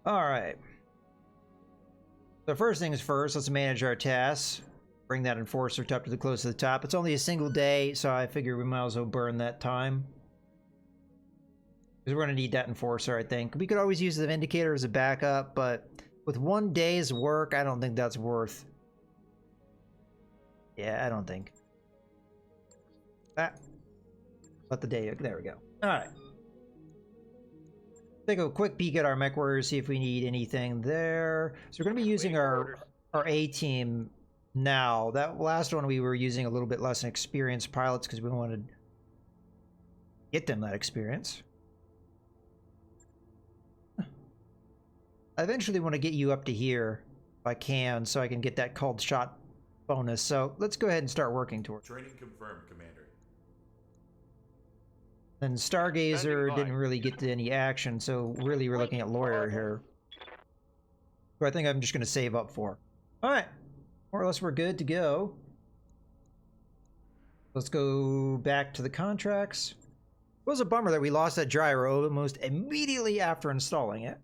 Alright. The first things first, let's manage our tasks. Bring that enforcer up to the close to the top. It's only a single day, so I figure we might as well burn that time. Because we're going to need that enforcer, I think. We could always use the Vindicator as a backup, but with 1 day's work, I don't think that's worth... Yeah, I don't think. Let the day... There we go. Alright. Take a quick peek at our mech warriors, see if we need anything there. So we're going to be using our A-team now. That last one we were using a little bit less experienced pilots because we wanted to get them that experience. I eventually want to get you up to here if I can, so I can get that called shot bonus. So let's go ahead and start working towards it. Training confirmed, Commander. Then Stargazer didn't really get to any action, so really we're looking at Lawyer here, who I think I'm just going to save up for. Alright, more or less we're good to go. Let's go back to the contracts. It was a bummer that we lost that gyro almost immediately after installing it.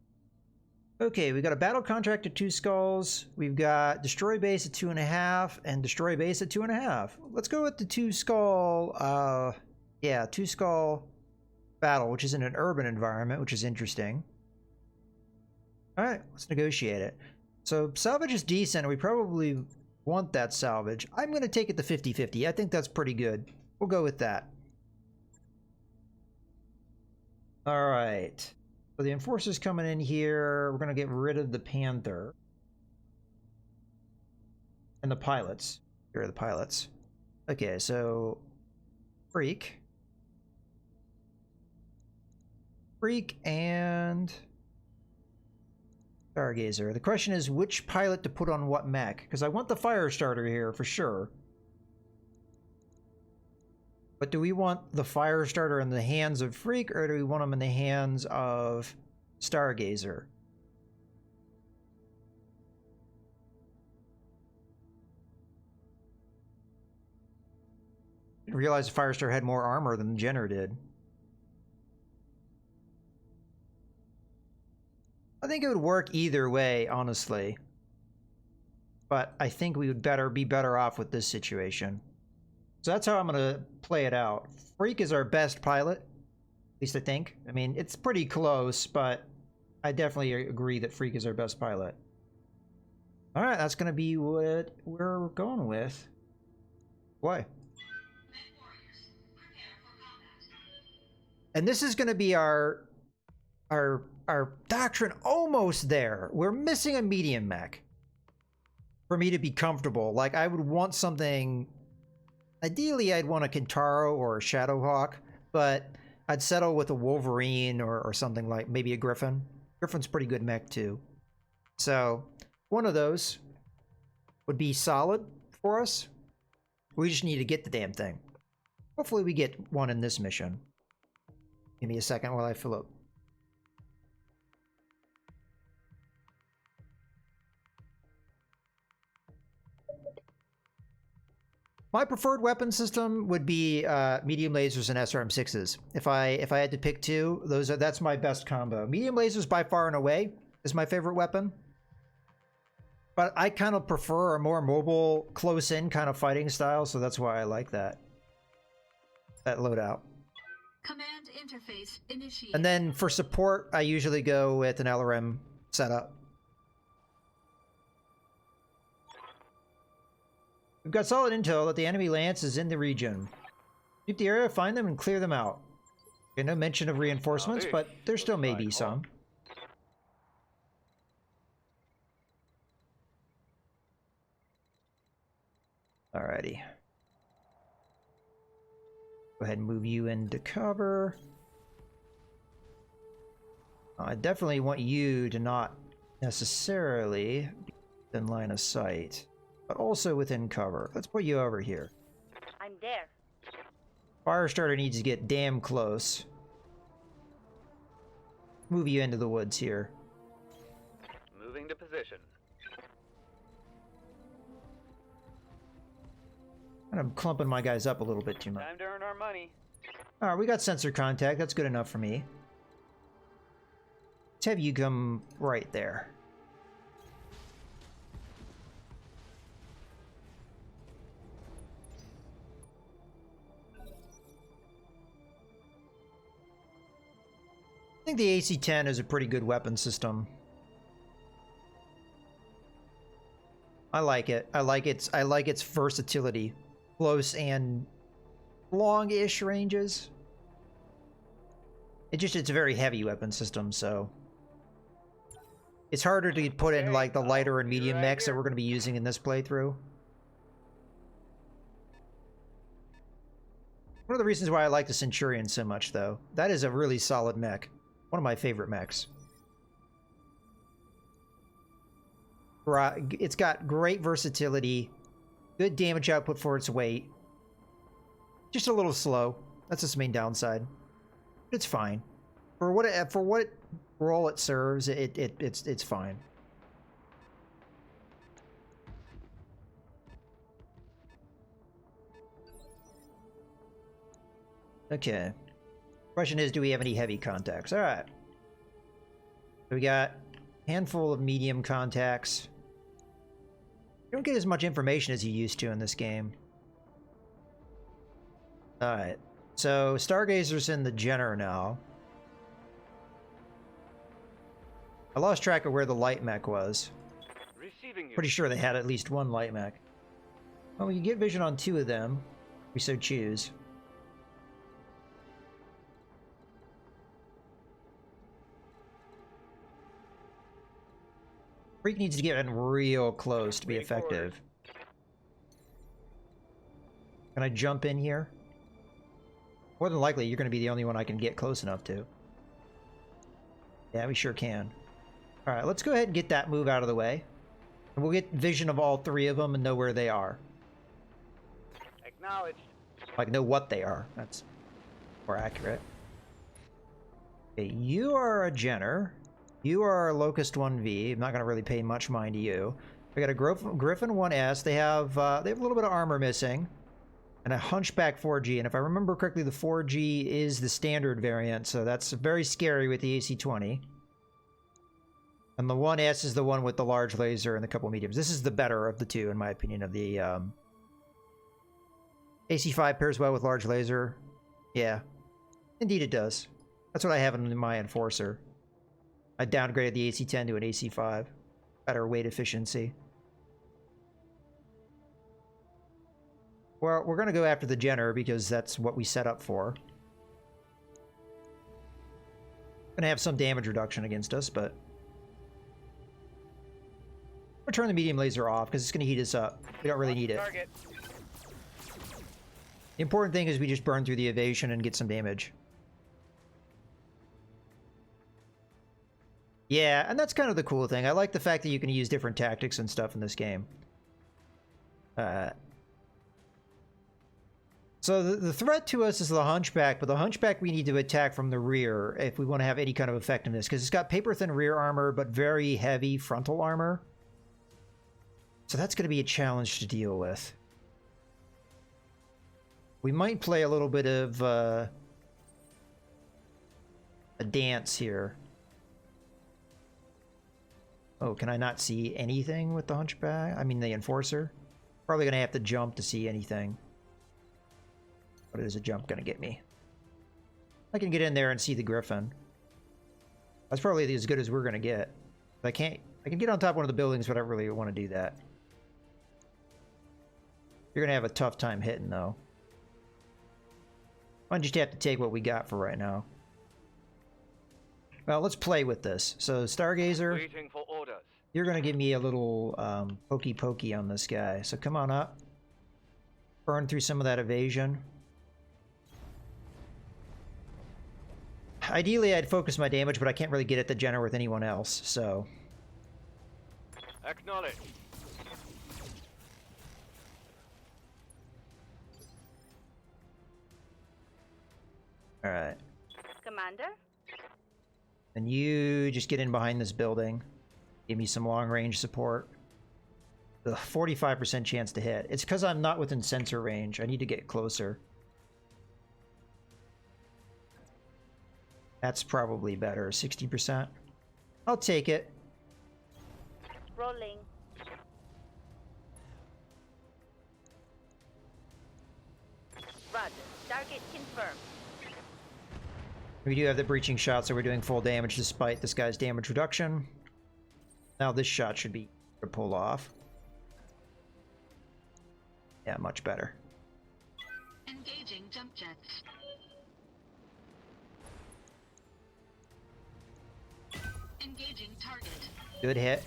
Okay, we got a battle contract at 2 skulls. We've got destroy base at 2.5 and destroy base at 2.5. Let's go with the 2 skull, yeah, 2 skull battle, which is in an urban environment, which is interesting. All right, let's negotiate it. So salvage is decent. We probably want that salvage. I'm going to take it to 50-50. I think that's pretty good. We'll go with that. All right. So the enforcer's coming in here. We're going to get rid of the Panther. And the pilots. Here are the pilots. Okay, so Freak and Stargazer. The question is which pilot to put on what mech, because I want the fire starter here for sure. But do we want the fire starter in the hands of Freak, or do we want him in the hands of Stargazer? I didn't realize the Firestar had more armor than the Jenner did. I think it would work either way, honestly. But I think we would be better off with this situation. So that's how I'm going to play it out. Freak is our best pilot. At least I think. I mean, it's pretty close, but I definitely agree that Freak is our best pilot. Alright, that's going to be what we're going with. Why? And this is going to be our doctrine almost there. We're missing a medium mech for me to be comfortable. Like, I would want something... Ideally, I'd want a Kintaro or a Shadowhawk, but I'd settle with a Wolverine or something like maybe a Griffin. Griffin's pretty good mech too. So one of those would be solid for us. We just need to get the damn thing. Hopefully we get one in this mission. Give me a second while I fill up. My preferred weapon system would be medium lasers and SRM6s. If I had to pick two, that's my best combo. Medium lasers by far and away is my favorite weapon. But I kind of prefer a more mobile, close-in kind of fighting style, so that's why I like that loadout. Command interface initiated. And then for support, I usually go with an LRM setup. We've got solid intel that the enemy lance is in the region. Keep the area, find them, and clear them out. Okay, no mention of reinforcements, but there still may be some. Alrighty. Go ahead and move you into cover. I definitely want you to not necessarily be in line of sight, but also within cover. Let's put you over here. I'm there. Firestarter needs to get damn close. Move you into the woods here. Moving to position. I'm clumping my guys up a little bit too much. Time to earn our money. Alright, we got sensor contact. That's good enough for me. Let's have you come right there. I think the AC-10 is a pretty good weapon system. I like it. I like its versatility. Close and long-ish ranges. It's a very heavy weapon system, so it's harder to put in like the lighter and medium mechs that we're going to be using in this playthrough. One of the reasons why I like the Centurion so much, though, that is a really solid mech. One of my favorite mechs. It's got great versatility, good damage output for its weight. Just a little slow. That's its main downside. It's fine. For what role it serves, it's fine. Okay. Question is, do we have any heavy contacts? All right. So we got a handful of medium contacts. You don't get as much information as you used to in this game. All right. So Stargazer's in the Jenner now. I lost track of where the light mech was. Pretty sure they had at least one light mech. Well, we can get vision on 2 of them, if we so choose. Freak needs to get in real close to be effective. Can I jump in here? More than likely, you're going to be the only one I can get close enough to. Yeah, we sure can. Alright, let's go ahead and get that move out of the way. And we'll get vision of all 3 of them and know where they are. Acknowledged. Like, know what they are. That's more accurate. Okay, you are a Jenner. You are a Locust 1V. I'm not going to really pay much mind to you. We got a Griffin 1S. They have a little bit of armor missing. And a Hunchback 4G. And if I remember correctly, the 4G is the standard variant. So that's very scary with the AC-20. And the 1S is the one with the large laser and a couple mediums. This is the better of the 2, in my opinion, of the... AC-5 pairs well with large laser. Yeah. Indeed it does. That's what I have in my Enforcer. I downgraded the AC-10 to an AC-5. Better weight efficiency. Well, we're going to go after the Jenner because that's what we set up for. Going to have some damage reduction against us, but... we'll turn the medium laser off because it's going to heat us up. We don't really need it. The important thing is we just burn through the evasion and get some damage. Yeah, and that's kind of the cool thing. I like the fact that you can use different tactics and stuff in this game. So the threat to us is the Hunchback, but the Hunchback we need to attack from the rear if we want to have any kind of effectiveness, because it's got paper-thin rear armor, but very heavy frontal armor. So that's going to be a challenge to deal with. We might play a little bit of a dance here. Oh, can I not see anything with the Hunchback? I mean, the Enforcer? Probably going to have to jump to see anything. What is a jump going to get me? I can get in there and see the Griffin. That's probably as good as we're going to get. I can get on top of one of the buildings, but I don't really want to do that. You're going to have a tough time hitting, though. I just have to take what we got for right now. Well, let's play with this. So, Stargazer, Waiting for orders. you're going to give me a little pokey on this guy. So come on up. Burn through some of that evasion. Ideally, I'd focus my damage, but I can't really get at the Jenner with anyone else, so... Acknowledged. Alright. Commander? And you just get in behind this building. Give me some long-range support. The 45% chance to hit. It's because I'm not within sensor range. I need to get closer. That's probably better. 60%. I'll take it. Rolling. Roger. Target confirmed. We do have the breaching shot, so we're doing full damage despite this guy's damage reduction. Now this shot should be to pull off. Yeah, much better. Engaging jump jets. Engaging target. Good hit.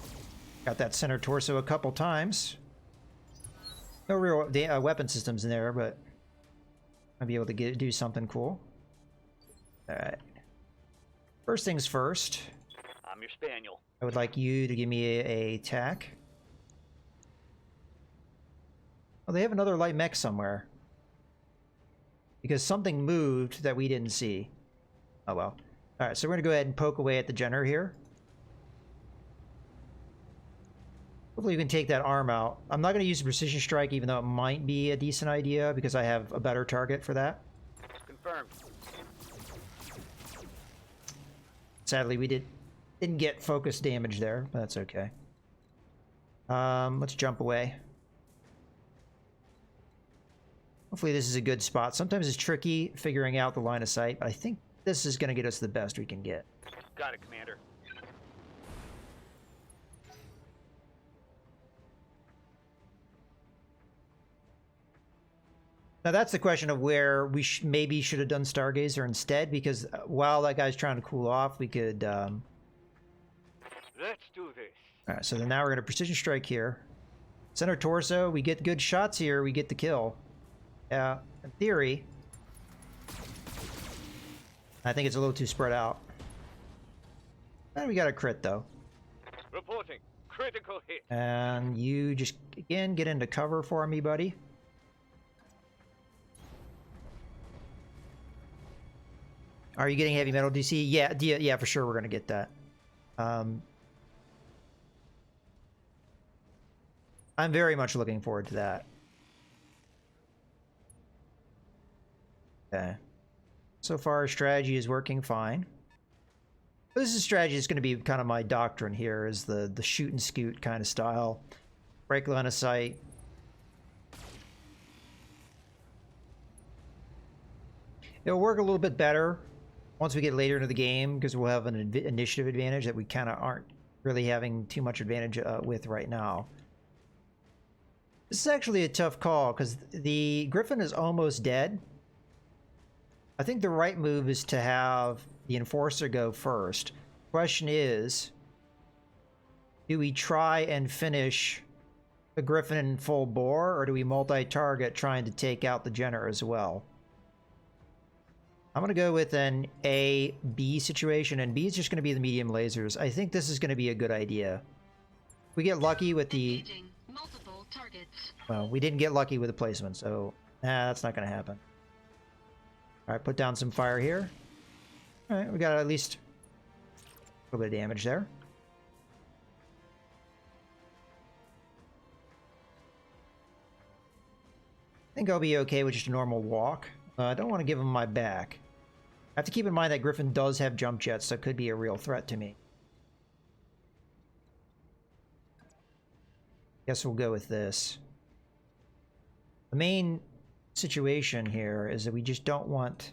Got that center torso a couple times. No real weapon systems in there, but I'll be able to do something cool. Alright. First things first. I'm your spaniel. I would like you to give me a attack. Oh, they have another light mech somewhere. Because something moved that we didn't see. Oh well. Alright, so we're gonna go ahead and poke away at the Jenner here. Hopefully you can take that arm out. I'm not going to use a precision strike, even though it might be a decent idea, because I have a better target for that. Confirmed. Sadly, we didn't get focus damage there, but that's okay. Let's jump away. Hopefully this is a good spot. Sometimes it's tricky figuring out the line of sight, but I think this is going to get us the best we can get. Got it, Commander. Now that's the question of where we maybe should have done Stargazer instead, because while that guy's trying to cool off, we could... Let's do this. Alright, so then now we're going to precision strike here. Center torso, we get good shots here, we get the kill. Yeah, in theory. I think it's a little too spread out. And we got a crit though. Reporting. Critical hit. And you just, again, get into cover for me, buddy. Are you getting heavy metal DC? Yeah, yeah, for sure we're going to get that. I'm very much looking forward to that. Okay. So far, our strategy is working fine. This is strategy is going to be kind of my doctrine here, is the shoot and scoot kind of style. Break line of sight. It'll work a little bit better once we get later into the game, because we'll have an initiative advantage that we kind of aren't really having too much advantage with right now. This is actually a tough call, because the Griffin is almost dead. I think the right move is to have the Enforcer go first. Question is, do we try and finish the Griffin full bore, or do we multi-target trying to take out the Jenner as well? I'm going to go with an A-B situation, and B is just going to be the medium lasers. I think this is going to be a good idea. We get lucky with the... Multiple targets. Well, we didn't get lucky with the placement, so that's not going to happen. Alright, put down some fire here. Alright, we got at least a little bit of damage there. I think I'll be okay with just a normal walk. I don't want to give him my back. I have to keep in mind that Griffin does have jump jets, so it could be a real threat to me. Guess we'll go with this. The main situation here is that we just don't want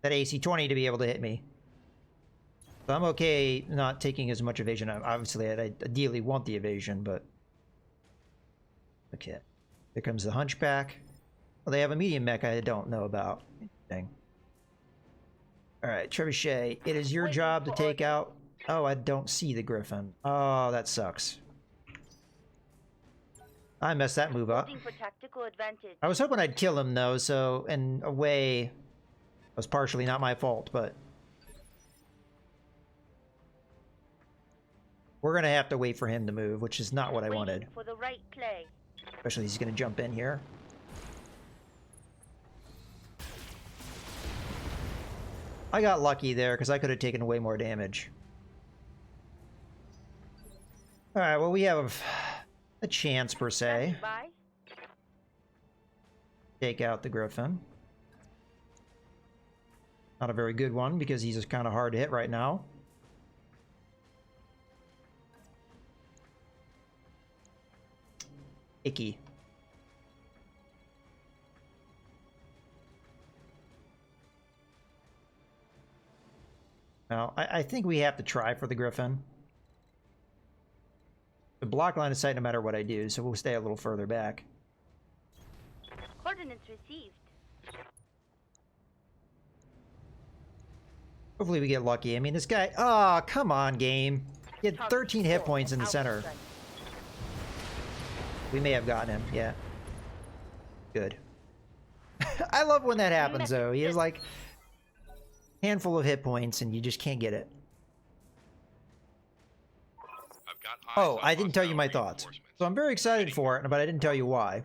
that AC-20 to be able to hit me. So I'm okay not taking as much evasion. Obviously, I ideally want the evasion, but... Okay. Here comes the Hunchback. Well, they have a medium mech I don't know about. Interesting. Alright, Trebuchet, it is your job to take out... Oh, I don't see the Griffin. Oh, that sucks. I messed that move up. For tactical advantage. I was hoping I'd kill him, though, so in a way, it was partially not my fault, but... We're gonna have to wait for him to move, which is not what I wanted. For the right play. Especially he's gonna jump in here. I got lucky there, because I could have taken way more damage. Alright, well, we have a chance, per se. Take out the Griffin. Not a very good one, because he's just kind of hard to hit right now. icky. Well, I think we have to try for the Griffin. The block line of sight no matter what I do, so we'll stay a little further back. Coordinates received. Hopefully we get lucky. I mean, this guy... Oh, come on, game. He had 13 hit points in the center. We may have gotten him, yeah. Good. I love when that happens, though. He has, like, a handful of hit points, and you just can't get it. Oh, I didn't tell you my thoughts. So I'm very excited for it, but I didn't tell you why.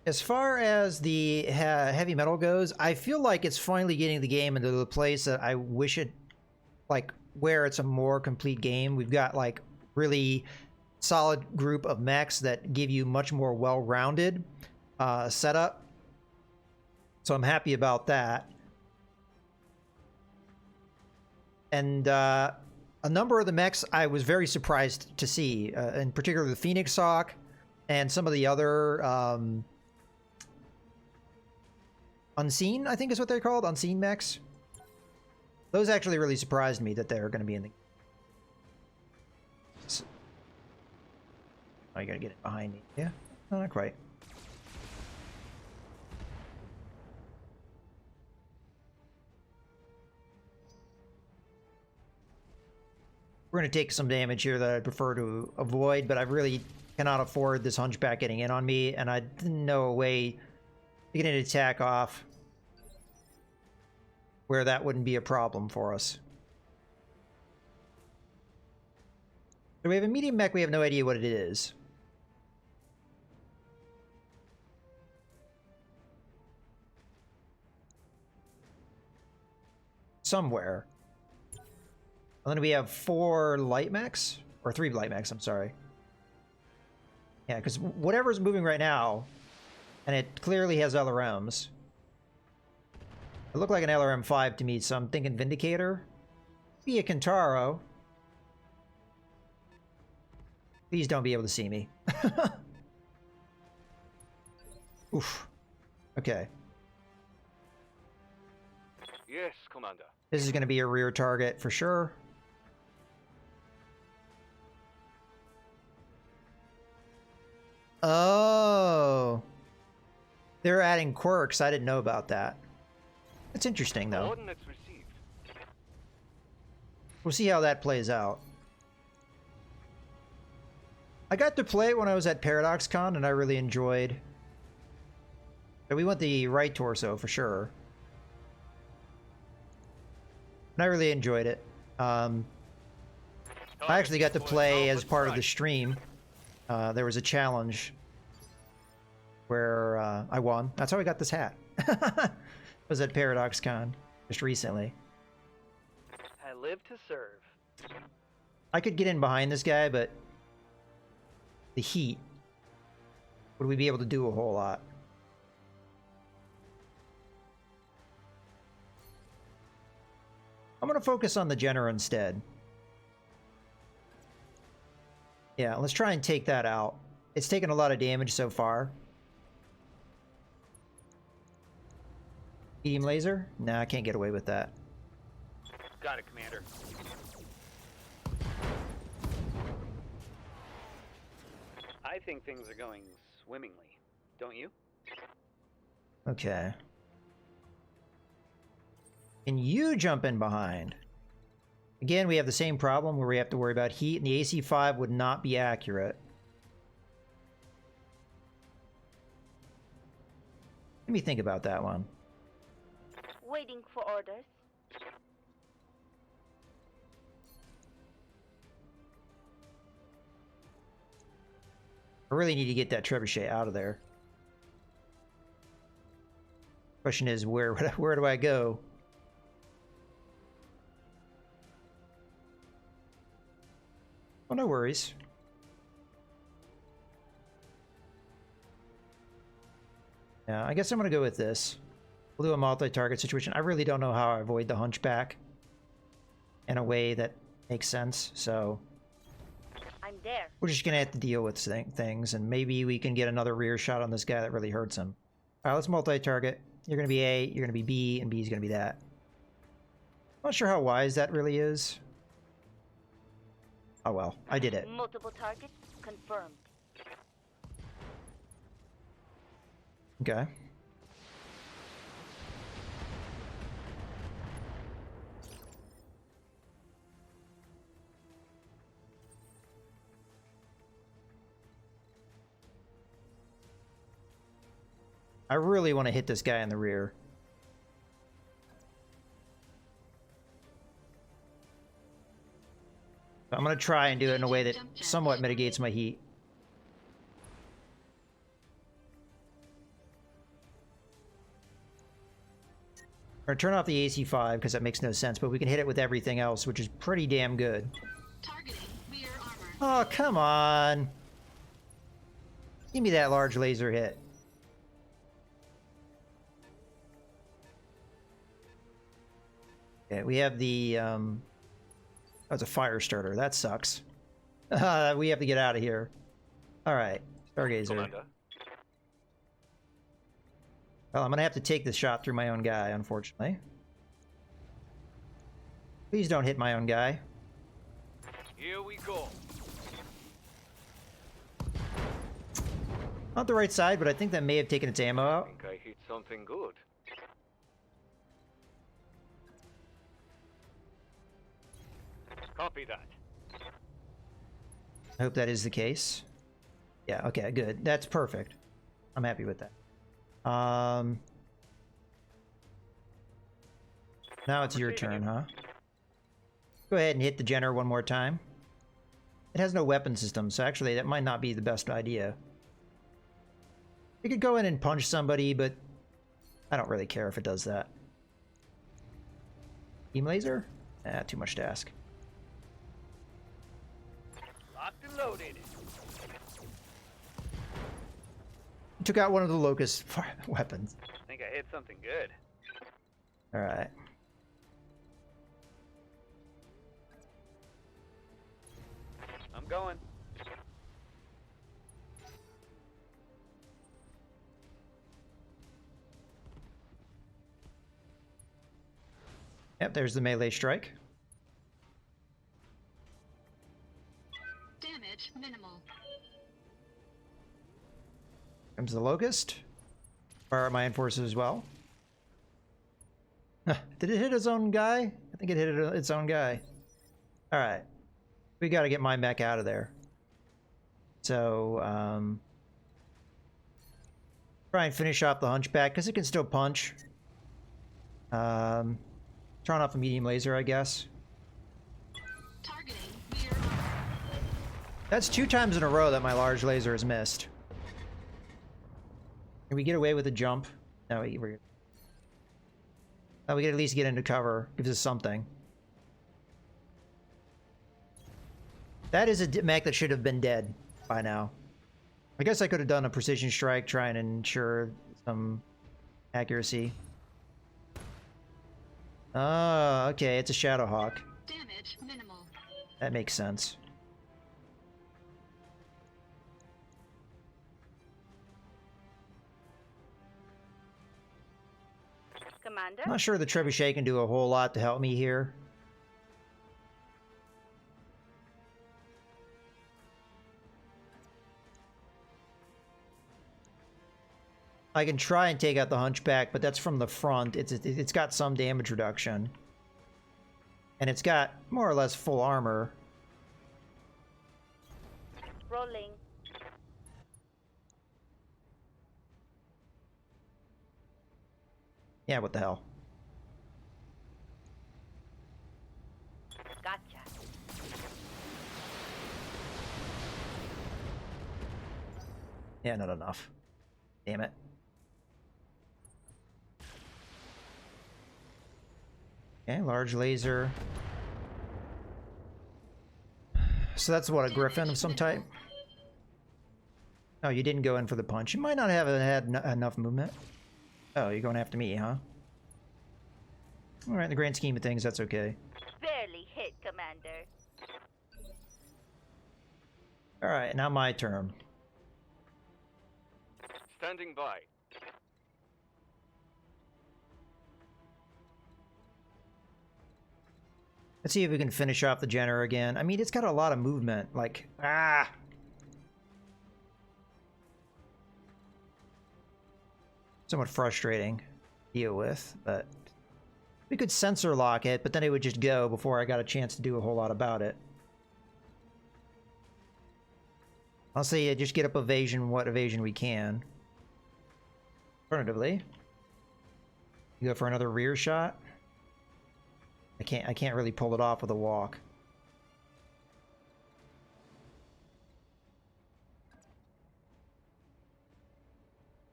As far as the heavy metal goes, I feel like it's finally getting the game into the place that I wish it, like, where it's a more complete game. We've got, like, really solid group of mechs that give you much more well-rounded setup. So I'm happy about that. And a number of the mechs I was very surprised to see, in particular the Phoenix Hawk and some of the other Unseen, I think is what they're called, Unseen mechs. Those actually really surprised me that they're going to be in the... Oh, you gotta get it behind me. Yeah, no, not quite. We're going to take some damage here that I prefer to avoid, but I really cannot afford this Hunchback getting in on me, and I didn't know a way to get an attack off where that wouldn't be a problem for us. So we have a medium mech, we have no idea what it is. Somewhere. And then we have 4 light mechs, or 3 light mechs, I'm sorry. Yeah, because whatever's moving right now, and it clearly has LRMs. It looked like an LRM-5 to me, so I'm thinking Vindicator. Be a Kentaro. Please don't be able to see me. Oof. Okay. Yes, Commander. This is going to be a rear target for sure. Oh. They're adding quirks. I didn't know about that. It's interesting, though. Coordinates received. We'll see how that plays out. I got to play it when I was at ParadoxCon, and I really enjoyed. So we went the right torso for sure. And I really enjoyed it. I actually got to play as part of the stream. There was a challenge where I won. That's how I got this hat. I was at ParadoxCon just recently. I live to serve. I could get in behind this guy, but the heat, would we be able to do a whole lot? I'm going to focus on the Jenner instead. Yeah, let's try and take that out. It's taken a lot of damage so far. Medium laser? Nah, I can't get away with that. Got it, Commander. I think things are going swimmingly, don't you? Okay. Can you jump in behind? Again, we have the same problem where we have to worry about heat, and the AC-5 would not be accurate. Let me think about that one. Waiting for orders. I really need to get that trebuchet out of there. Question is, where do I go? Oh, no worries. Yeah, I guess I'm gonna go with this. We'll do a multi-target situation. I really don't know how I avoid the Hunchback in a way that makes sense, so... I'm there. We're just gonna have to deal with things, and maybe we can get another rear shot on this guy that really hurts him. All right, let's multi-target. You're gonna be A, you're gonna be B, and B is gonna be that. Not sure how wise that really is. Oh well, I did it. Multiple targets confirmed. Okay. I really want to hit this guy in the rear. I'm going to try and do it in a way that somewhat mitigates my heat. Or turn off the AC-5 because that makes no sense, but we can hit it with everything else, which is pretty damn good. Targeting rear armor. Oh, come on. Give me that large laser hit. Okay, we have the, oh, it's a fire starter. That sucks. We have to get out of here. Alright, Stargazer. Commander. Well, I'm gonna have to take the shot through my own guy, unfortunately. Please don't hit my own guy. Here we go. Not the right side, but I think that may have taken its ammo I out. think I hit something good. Copy that. I hope that is the case. Yeah, okay, good. That's perfect. I'm happy with that. Now it's your turn, huh? Go ahead and hit the Jenner one more time. It has no weapon system, so actually that might not be the best idea. You could go in and punch somebody, but I don't really care if it does that. Beam laser? Ah, too much to ask. Locked and loaded. Took out one of the Locust weapons. I think I hit something good. Alright. I'm going. Yep, there's the melee strike. Damage minimal. Comes the Locust. Fire at my enforcer as well. Did it hit its own guy? I think it hit its own guy. Alright. We gotta get my mech out of there. So, try and finish off the Hunchback, because it can still punch. Turn off the medium laser, I guess. Targeting rear armor. That's 2 times in a row that my large laser has missed. Can we get away with a jump? No, we can at least get into cover. Gives us something. That is a mech that should have been dead by now. I guess I could have done a precision strike, try and ensure some accuracy. Oh, okay, it's a Shadowhawk. Damage minimal. That makes sense. Commander? I'm not sure the Trebuchet can do a whole lot to help me here. I can try and take out the Hunchback, but that's from the front. It's got some damage reduction. And it's got more or less full armor. Rolling. Yeah, what the hell? Gotcha. Yeah, not enough. Damn it. Okay, large laser. So that's what, a Griffin of some type? Oh, you didn't go in for the punch. You might not have had enough movement. Oh, you're going after me, huh? Alright, in the grand scheme of things, that's okay. Barely hit, Commander. Alright, now my turn. Standing by. Let's see if we can finish off the Jenner again. I mean, it's got a lot of movement. Like, ah! Somewhat frustrating to deal with, but we could sensor lock it, but then it would just go before I got a chance to do a whole lot about it. I'll say just get up evasion, what evasion we can. Alternatively, you go for another rear shot. I can't really pull it off with a walk.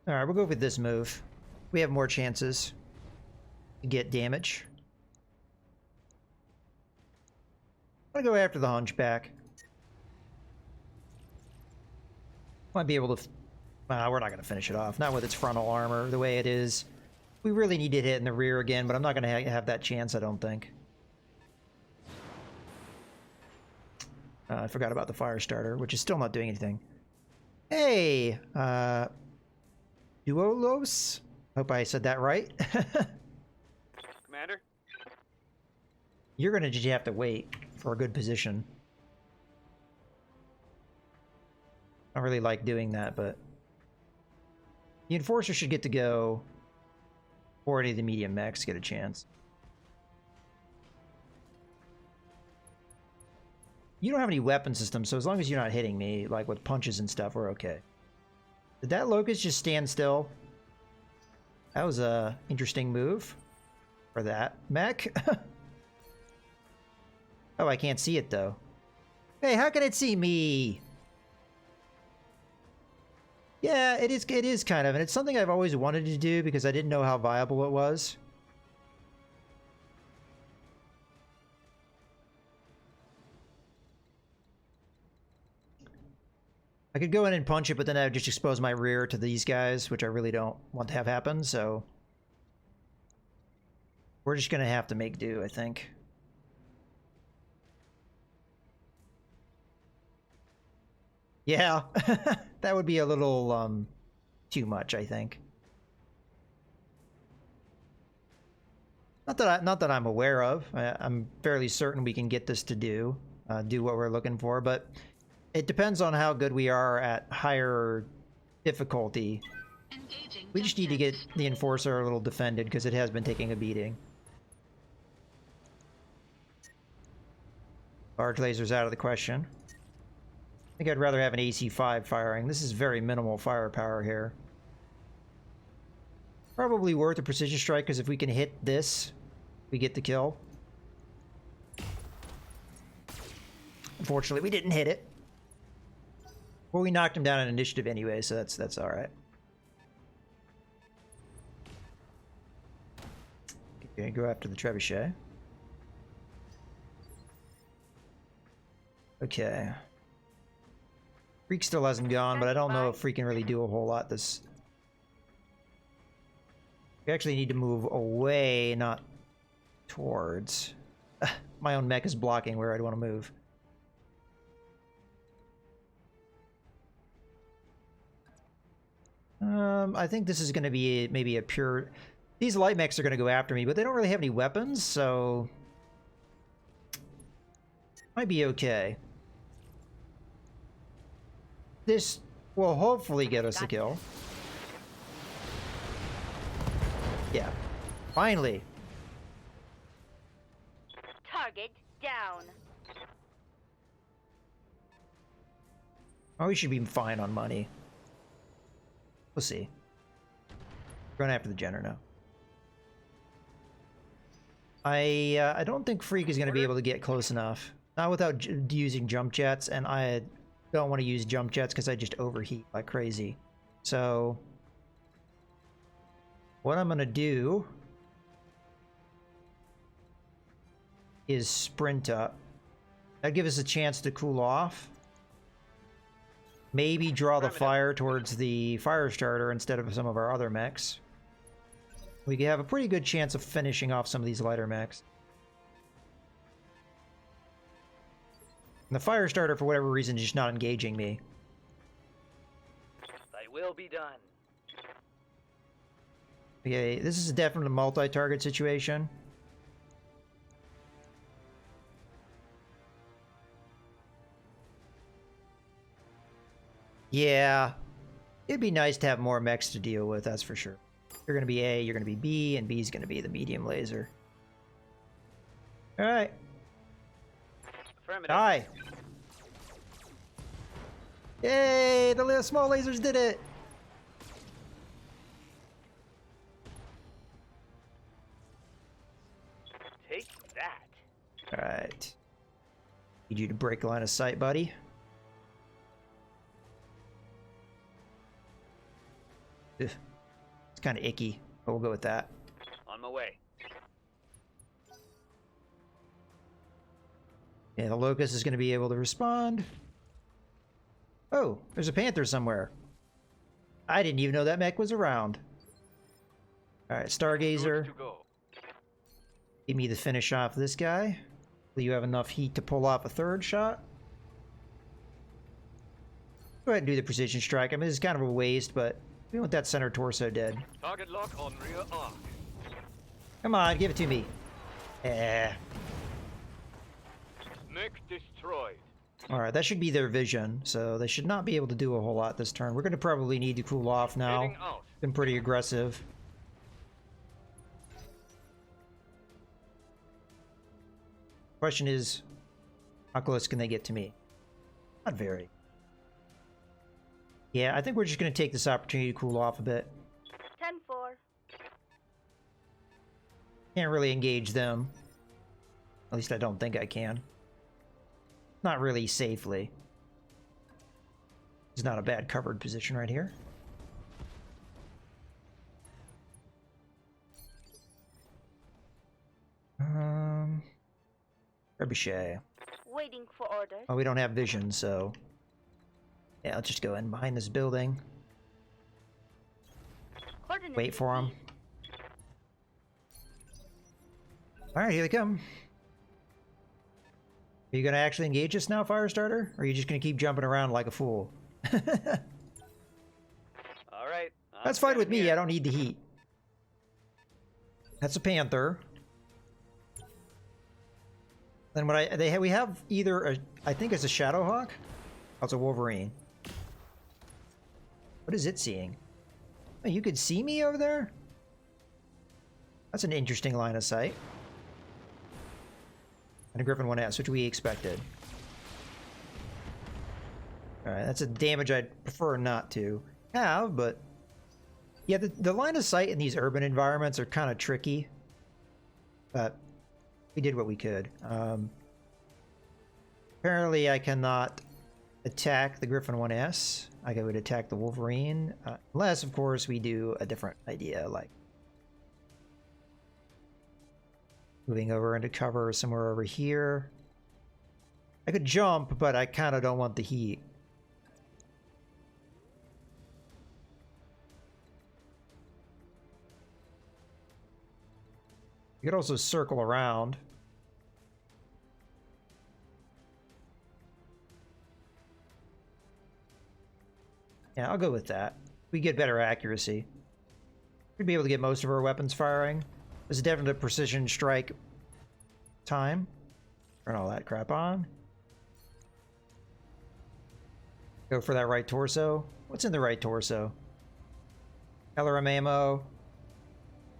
All right, we'll go with this move. We have more chances to get damage. I'm gonna go after the Hunchback. Might be able to... we're not gonna finish it off. Not with its frontal armor the way it is. We really need to hit in the rear again, but I'm not gonna have that chance, I don't think. I forgot about the fire starter, which is still not doing anything. Hey! Duolos? Hope I said that right. Commander? You're gonna just have to wait for a good position. I don't really like doing that, but... the Enforcer should get to go before any of the medium mechs get a chance. You don't have any weapon systems, so as long as you're not hitting me, like with punches and stuff, we're okay. Did that Locust just stand still? That was a interesting move for that mech. Oh, I can't see it though. Hey, how can it see me? Yeah, it is kind of, and it's something I've always wanted to do because I didn't know how viable it was. I could go in and punch it, but then I would just expose my rear to these guys, which I really don't want to have happen, so... we're just gonna have to make do, I think. Yeah, that would be a little, too much, I think. Not that I'm aware of. I'm fairly certain we can get this to do what we're looking for, but it depends on how good we are at higher difficulty. Engaging We just need to get the Enforcer a little defended because it has been taking a beating. Large lasers out of the question. I think I'd rather have an AC-5 firing. This is very minimal firepower here. Probably worth a precision strike, because if we can hit this, we get the kill. Unfortunately, we didn't hit it. Well, we knocked him down in initiative anyway, so that's all right. Okay, go after the trebuchet. Okay. Freak still hasn't gone, but I don't know if Freak can really do a whole lot this... we actually need to move away, not towards. My own mech is blocking where I'd want to move. I think this is going to be maybe a pure... these light mechs are going to go after me, but they don't really have any weapons, so... might be okay. This will hopefully get us a kill. Yeah. Finally. Target down. Oh, we should be fine on money. We'll see. We're going after the Jenner now. I don't think Freak is going to be able to get close enough. Not without using jump jets, and I don't want to use jump jets because I just overheat like crazy. So... what I'm going to do is sprint up. That gives us a chance to cool off. Maybe draw the fire towards the fire starter instead of some of our other mechs. We could have a pretty good chance of finishing off some of these lighter mechs. And the fire starter, for whatever reason, is just not engaging me. Thy will be done. Okay, this is definitely a multi-target situation. Yeah. It'd be nice to have more mechs to deal with, that's for sure. You're gonna be A, you're gonna be B, and B's gonna be the medium laser. Alright. Affirmative. Die! Yay! The little small lasers did it! Take that. Alright. Need you to break line of sight, buddy. Ugh. It's kind of icky, but we'll go with that. On my way. Yeah, the Locust is going to be able to respond. Oh, there's a Panther somewhere. I didn't even know that mech was around. Alright, Stargazer. Good to go. Give me the finish off this guy. Will you have enough heat to pull off a third shot? Go ahead and do the precision strike. I mean, this is kind of a waste, but we want that center torso dead. Target lock on rear arc. Come on, give it to me. Mech destroyed. Alright, that should be their vision, so they should not be able to do a whole lot this turn. We're going to probably need to cool off now. Heading out. Been pretty aggressive. Question is, how close can they get to me? Not very. Yeah, I think we're just going to take this opportunity to cool off a bit. 10-4. Can't really engage them. At least I don't think I can. Not really safely. It's not a bad covered position right here. Trebuchet. Waiting for orders. Oh, we don't have vision, so... Yeah, let's just go in behind this building. Coordinates Wait for them. received. Alright, here they come. Are you gonna actually engage us now, Firestarter? Or are you just gonna keep jumping around like a fool? All right. That's fine with me, I don't need the heat. That's a Panther. Then what we have either a, I think it's a Shadowhawk. Oh, it's a Wolverine. What is it seeing? Oh, you could see me over there? That's an interesting line of sight. And a Griffin 1S, which we expected. Alright, that's a damage I'd prefer not to have, but... Yeah, the line of sight in these urban environments are kind of tricky. But we did what we could. Apparently I cannot attack the Griffin 1S. I would attack the Wolverine. Unless, of course, we do a different idea, like... moving over into cover somewhere over here. I could jump, but I kind of don't want the heat. You could also circle around. Yeah, I'll go with that. We get better accuracy. We'd be able to get most of our weapons firing. This is definitely a precision strike time. Turn all that crap on. Go for that right torso. What's in the right torso? LRM ammo.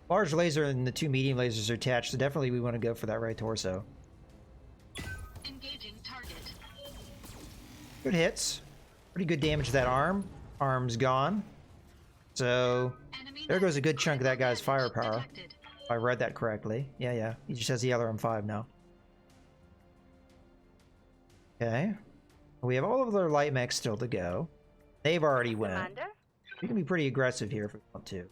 Large laser and the two medium lasers are attached, so definitely we want to go for that right torso. Engaging target. Good hits. Pretty good damage to that arm. Arm's gone. So Enemy there goes a good net chunk of that guy's critical damage firepower. detected. If I read that correctly. Yeah. He just has the LRM5 now. Okay. We have all of their light mechs still to go. They've already went. Commander? We can be pretty aggressive here if we want to.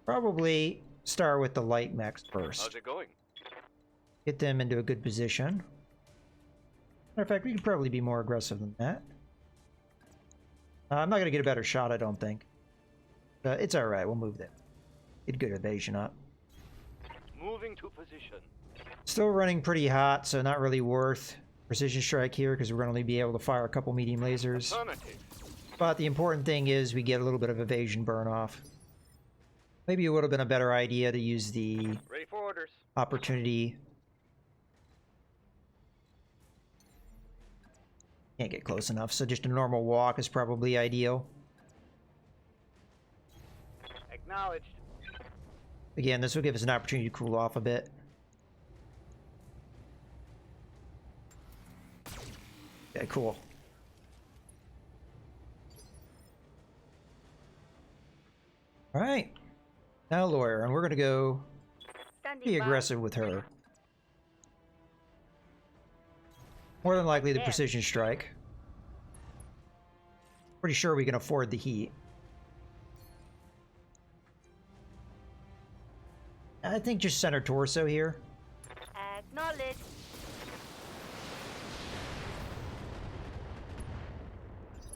Probably start with the light mechs first. How's it going? Get them into a good position. Matter of fact, we could probably be more aggressive than that. I'm not going to get a better shot, I don't think. It's alright, we'll move there. Get good evasion up. Moving to position. Still running pretty hot, so not really worth precision strike here because we're going to only be able to fire a couple medium lasers. Affirmative. But the important thing is we get a little bit of evasion burn off. Maybe it would have been a better idea to use the Ready for orders. opportunity. Can't get close enough, so just a normal walk is probably ideal. Acknowledged. Again, this will give us an opportunity to cool off a bit. Okay, cool. All right. Now lawyer, and we're going to go Standing be by. aggressive with her. More than likely the There. precision strike. Pretty sure we can afford the heat. I think just center torso here. Acknowledge.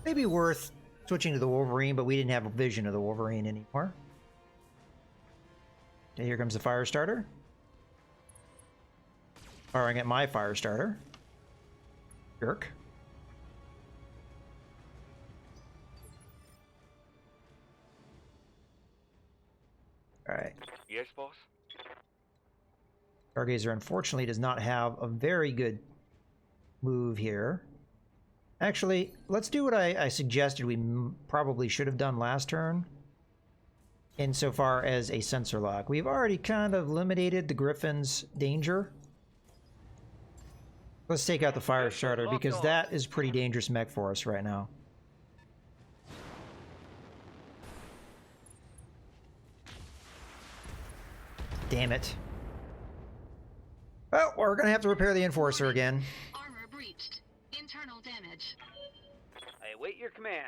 Maybe worth switching to the Wolverine, but we didn't have a vision of the Wolverine anymore. Okay, here comes the fire starter. Firing at my fire starter. Jerk. Alright. Yes, boss. Stargazer unfortunately does not have a very good move here. Actually, let's do what I suggested we probably should have done last turn. Insofar as a sensor lock. We've already kind of eliminated the Griffin's danger. Let's take out the fire starter because that is pretty dangerous mech for us right now. Damn it. Well, we're gonna have to repair the Enforcer again. Armor breached. Internal damage. I await your command.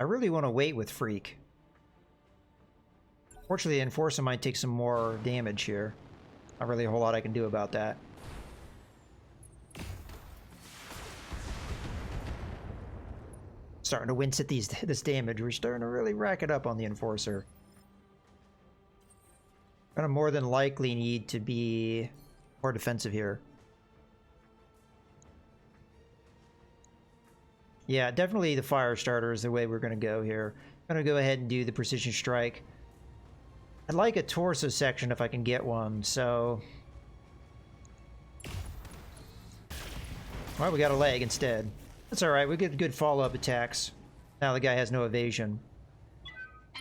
I really want to wait with Freak. Fortunately, the Enforcer might take some more damage here. Not really a whole lot I can do about that. Starting to wince at this damage. We're starting to really rack it up on the Enforcer. Gonna more than likely need to be more defensive here. Yeah, definitely the fire starter is the way we're gonna go here. I'm gonna go ahead and do the precision strike. I'd like a torso section if I can get one, so... Well, we got a leg instead. That's alright, we get good follow-up attacks. Now the guy has no evasion.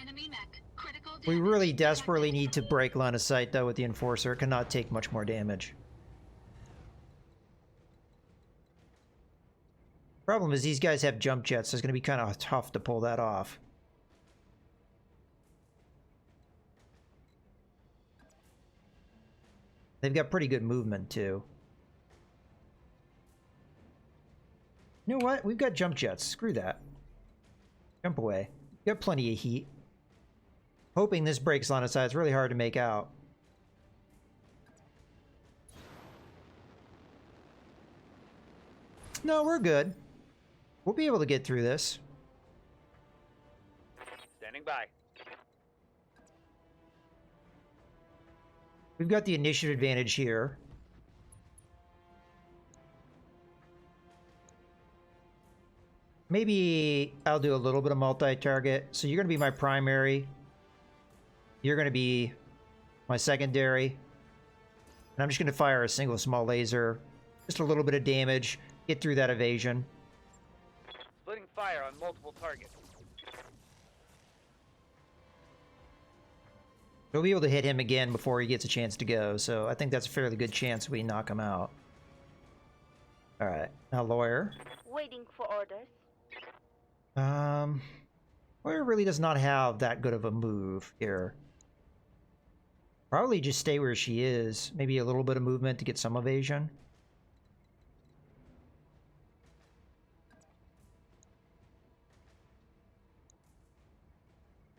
Enemy mech. Critical damage. We really desperately need to break line of sight, though, with the Enforcer. It cannot take much more damage. Problem is, these guys have jump jets, so it's going to be kind of tough to pull that off. They've got pretty good movement, too. You know what? We've got jump jets. Screw that. Jump away. We've got plenty of heat. Hoping this breaks line of sight. It's really hard to make out. No, we're good. We'll be able to get through this. Standing by. We've got the initiative advantage here. Maybe I'll do a little bit of multi-target. So you're going to be my primary. You're going to be my secondary. And I'm just going to fire a single small laser. Just a little bit of damage. Get through that evasion. Splitting fire on multiple targets. We'll be able to hit him again before he gets a chance to go. So I think that's a fairly good chance we knock him out. Alright. Now lawyer. Waiting for orders. Lawyer really does not have that good of a move here. Probably just stay where she is. Maybe a little bit of movement to get some evasion.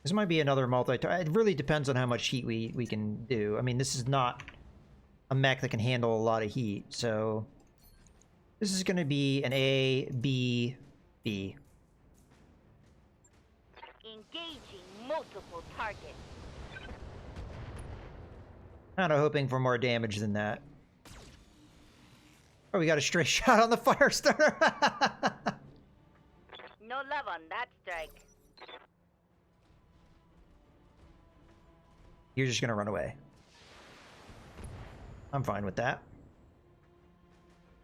This might be another multi-target. It really depends on how much heat we can do. I mean, this is not a mech that can handle a lot of heat, so... This is going to be an A, B, B. Engaging multiple targets. Kind of hoping for more damage than that. Oh, we got a stray shot on the fire starter. No love on that strike. You're just gonna run away. I'm fine with that.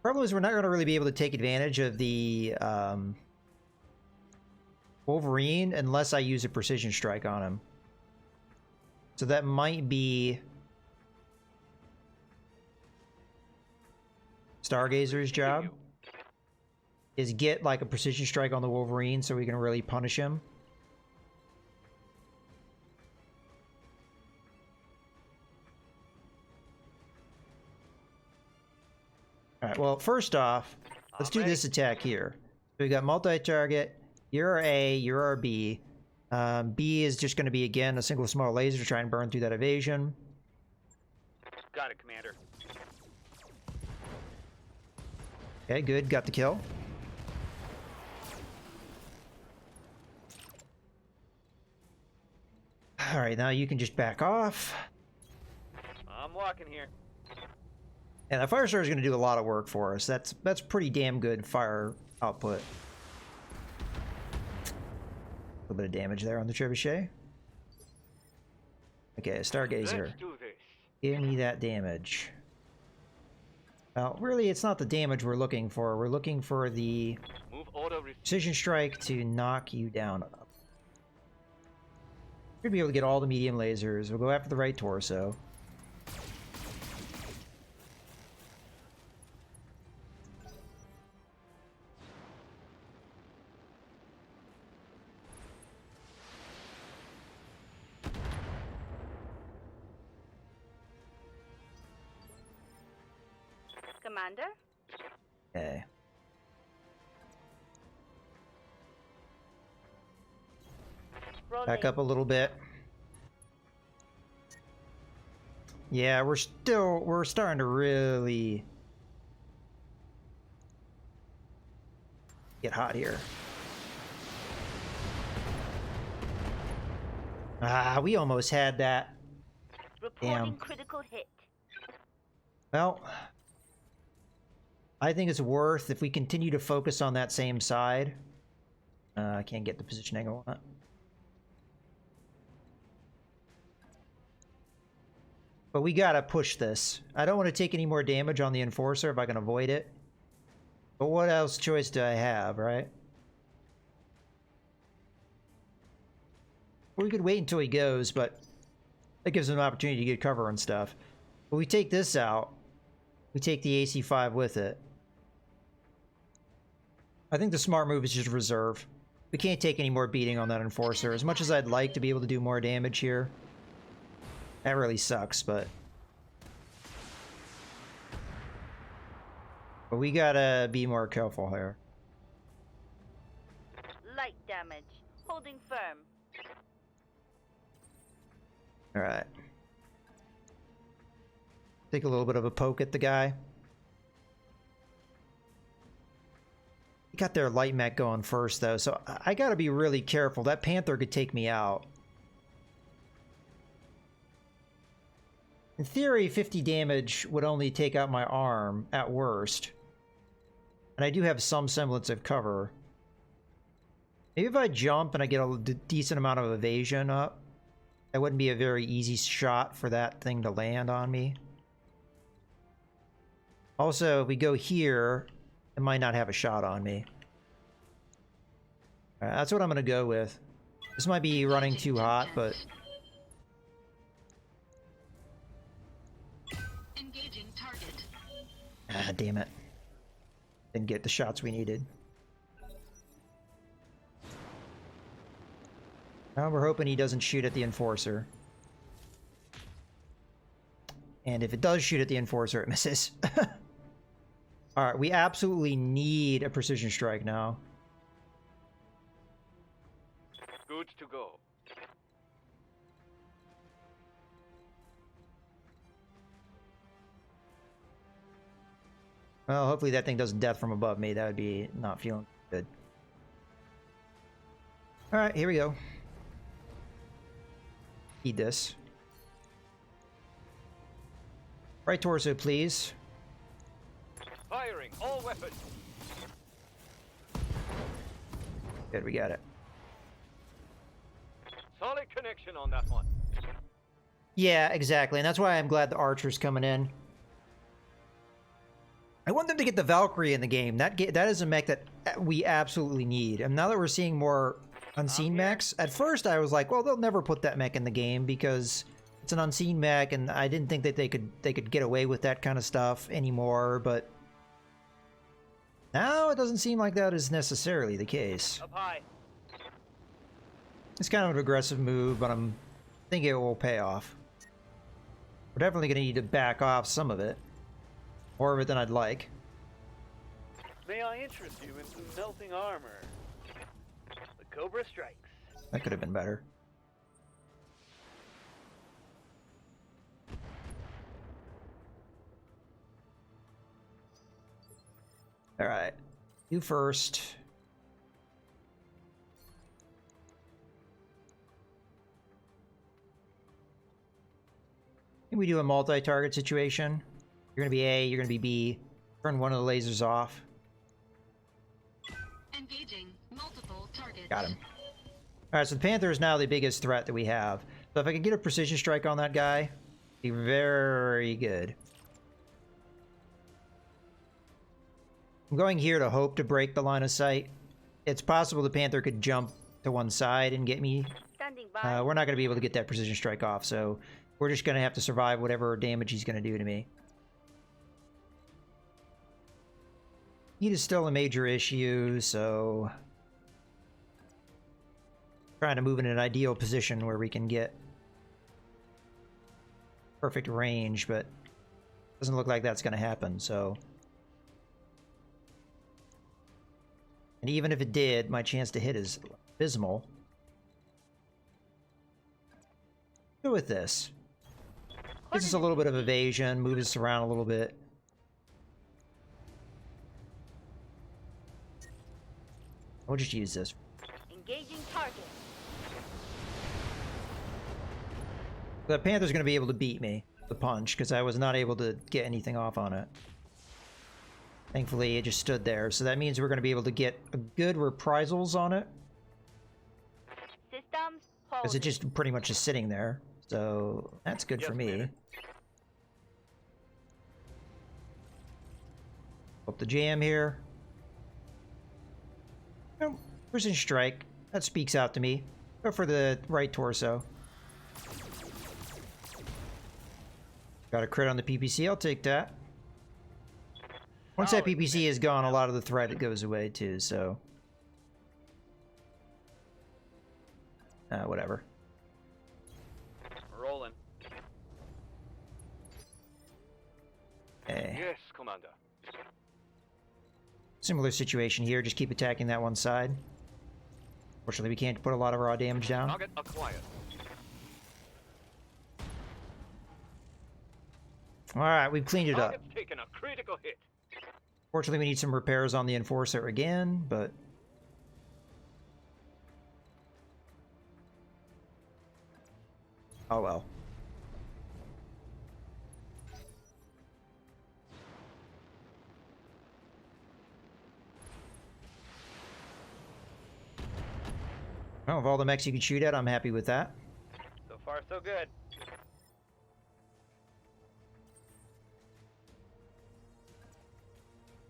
Problem is we're not gonna really be able to take advantage of the Wolverine unless I use a precision strike on him. So that might be Stargazer's job. Is get like a precision strike on the Wolverine so we can really punish him. Alright, well, first off, let's do this attack here. So we got multi-target. You're our A, you're our B. B is just going to be, again, a single small laser to try and burn through that evasion. Got it, Commander. Okay, good. Got the kill. Alright, now you can just back off. I'm walking here. And the fire starter is going to do a lot of work for us. That's pretty damn good fire output. A little bit of damage there on the trebuchet. Okay, Stargazer. Let's do this. Give me that damage. Well, really, it's not the damage we're looking for. We're looking for the Move auto precision strike to knock you down. Should be able to get all the medium lasers. We'll go after the right torso. Commander? Okay. Rolling. Back up a little bit. Yeah, we're starting to really get hot here. Ah, we almost had that. Reporting Damn. critical hit. Well, I think it's worth if we continue to focus on that same side. I can't get the position angle on it. But we gotta push this. I don't want to take any more damage on the Enforcer if I can avoid it. But what else choice do I have, right? We could wait until he goes, but that gives him an opportunity to get cover and stuff. But we take this out. We take the AC-5 with it. I think the smart move is just reserve. We can't take any more beating on that Enforcer. As much as I'd like to be able to do more damage here. That really sucks, but we gotta be more careful here. Light damage. Holding firm. Alright. Take a little bit of a poke at the guy. He got their light mech going first, though, so I gotta be really careful. That Panther could take me out. In theory, 50 damage would only take out my arm, at worst. And I do have some semblance of cover. Maybe if I jump and I get a decent amount of evasion up, that wouldn't be a very easy shot for that thing to land on me. Also, if we go here, it might not have a shot on me. Alright, that's what I'm gonna go with. This might be running too hot, but Engaging target. ah, damn it. Didn't get the shots we needed. Now we're hoping he doesn't shoot at the Enforcer. And if it does shoot at the Enforcer, it misses. Alright, we absolutely need a precision strike now. Good to go. Well, hopefully that thing doesn't death from above me. That would be not feeling good. Alright, here we go. Eat this. Right torso, please. Firing all weapons. Good, we got it. Solid connection on that one. Yeah, exactly, and that's why I'm glad the archer's coming in. I want them to get the Valkyrie in the game. That is a mech that we absolutely need. And now that we're seeing more unseen mechs, at first I was like, well, they'll never put that mech in the game because it's an unseen mech, and I didn't think that they could get away with that kind of stuff anymore. But now it doesn't seem like that is necessarily the case. Up high. It's kind of an aggressive move, but I'm thinking it will pay off. We're definitely going to need to back off some of it. More of it than I'd like. May I interest you in some melting armor? The Cobra strikes. That could have been better. Alright. You first. Can we do a multi-target situation? You're gonna be A, you're gonna be B. Turn one of the lasers off. Engaging multiple targets. Got him. Alright, so the Panther is now the biggest threat that we have. So if I could get a precision strike on that guy, be very good. I'm going here to hope to break the line of sight. It's possible the Panther could jump to one side and get me. Standing by. We're not going to be able to get that precision strike off, so we're just going to have to survive whatever damage he's going to do to me. Heat is still a major issue, so trying to move in an ideal position where we can get perfect range, but doesn't look like that's going to happen, so. And even if it did, my chance to hit is abysmal. Go with this. Gives us a little bit of evasion, move us around a little bit. We'll just use this. Engaging target. The Panther's going to be able to beat me, the punch, because I was not able to get anything off on it. Thankfully, it just stood there, so that means we're going to be able to get a good reprisals on it. Systems Because it just pretty much is sitting there, so that's good for me. Hope the jam here. Oh, precision strike. That speaks out to me. Go for the right torso. Got a crit on the PPC, I'll take that. Once that PPC is gone, a lot of the threat goes away too, so. Whatever. Rolling. Okay. Yes, Commander. Similar situation here, just keep attacking that one side. Fortunately, we can't put a lot of raw damage down. Target acquired. Alright, we've cleaned it up. Target's taken a critical hit. Fortunately, we need some repairs on the Enforcer again, but... oh well. Well, of all the mechs you can shoot at, I'm happy with that. So far, so good.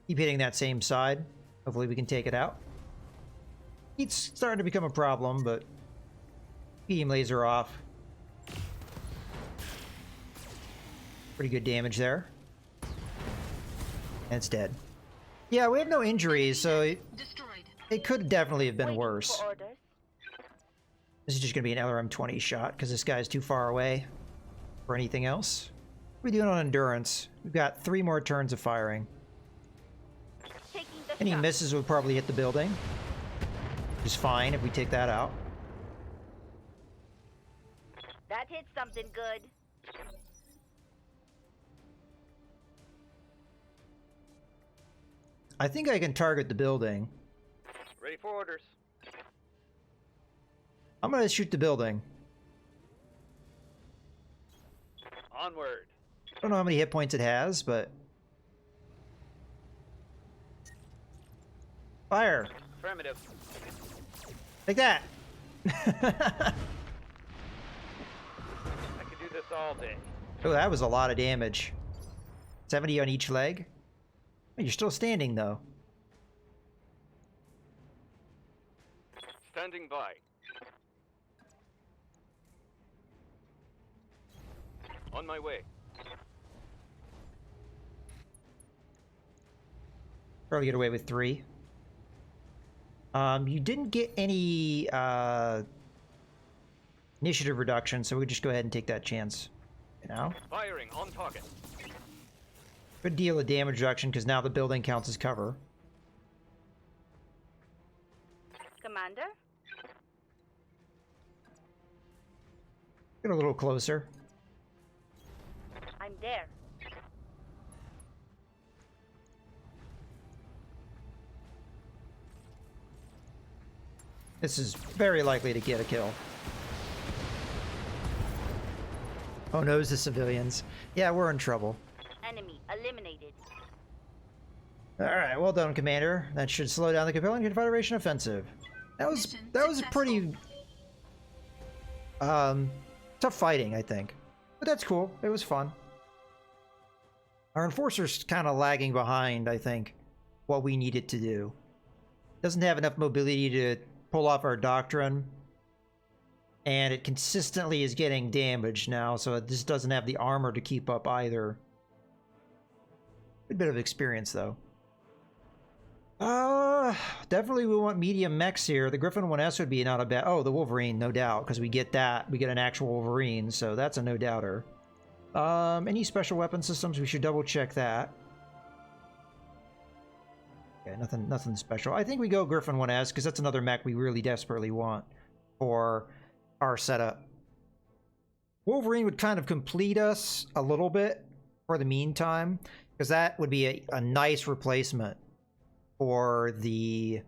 Keep hitting that same side. Hopefully we can take it out. It's starting to become a problem, but... beam laser off. Pretty good damage there. And it's dead. Yeah, we have no injuries, so Destroyed. it could definitely have been Waiting worse. for orders. This is just going to be an LRM-20 shot, because this guy's too far away for anything else. What are we doing on endurance? We've got 3 more turns of firing. Taking the Any shot. misses would probably hit the building. Which is fine if we take that out. That hit something good. I think I can target the building. Ready for orders. I'm going to shoot the building. Onward. Don't know how many hit points it has, but... Fire! Affirmative. Like that! I could do this all day. Oh, that was a lot of damage. 70 on each leg. Oh, you're still standing, though. Standing by. On my way. Probably get away with 3. You didn't get any initiative reduction, so we just go ahead and take that chance. You know? Firing on target. Good deal of damage reduction, because now the building counts as cover. Commander? Get a little closer. I'm there. This is very likely to get a kill. Oh no, it's the civilians. Yeah, we're in trouble. Enemy eliminated. Alright, well done, Commander. That should slow down the compelling Confederation offensive. That was a pretty tough fighting, I think. But that's cool. It was fun. Our enforcer's kind of lagging behind, I think, what we needed to do. Doesn't have enough mobility to pull off our doctrine. And it consistently is getting damaged now, so it just doesn't have the armor to keep up either. A bit of experience, though. Definitely we want medium mechs here. The Griffin 1S would be not a bad... Oh, the Wolverine, no doubt, because we get that. We get an actual Wolverine, so that's a no-doubter. Any special weapon systems? We should double-check that. Okay, nothing special. I think we go Griffin 1S, because that's another mech we really desperately want for our setup. Wolverine would kind of complete us a little bit for the meantime, because that would be a nice replacement for the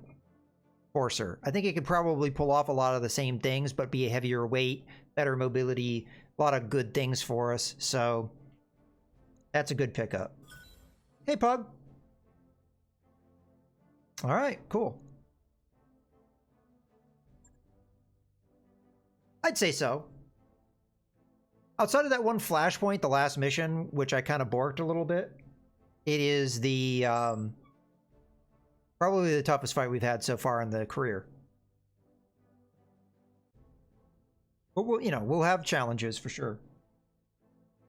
Forcer. I think it could probably pull off a lot of the same things, but be a heavier weight, better mobility, a lot of good things for us. So that's a good pickup. Hey, Pug. All right, cool. I'd say so. Outside of that one flashpoint, the last mission, which I kind of borked a little bit, it is the probably the toughest fight we've had so far in the career. But we'll have challenges for sure.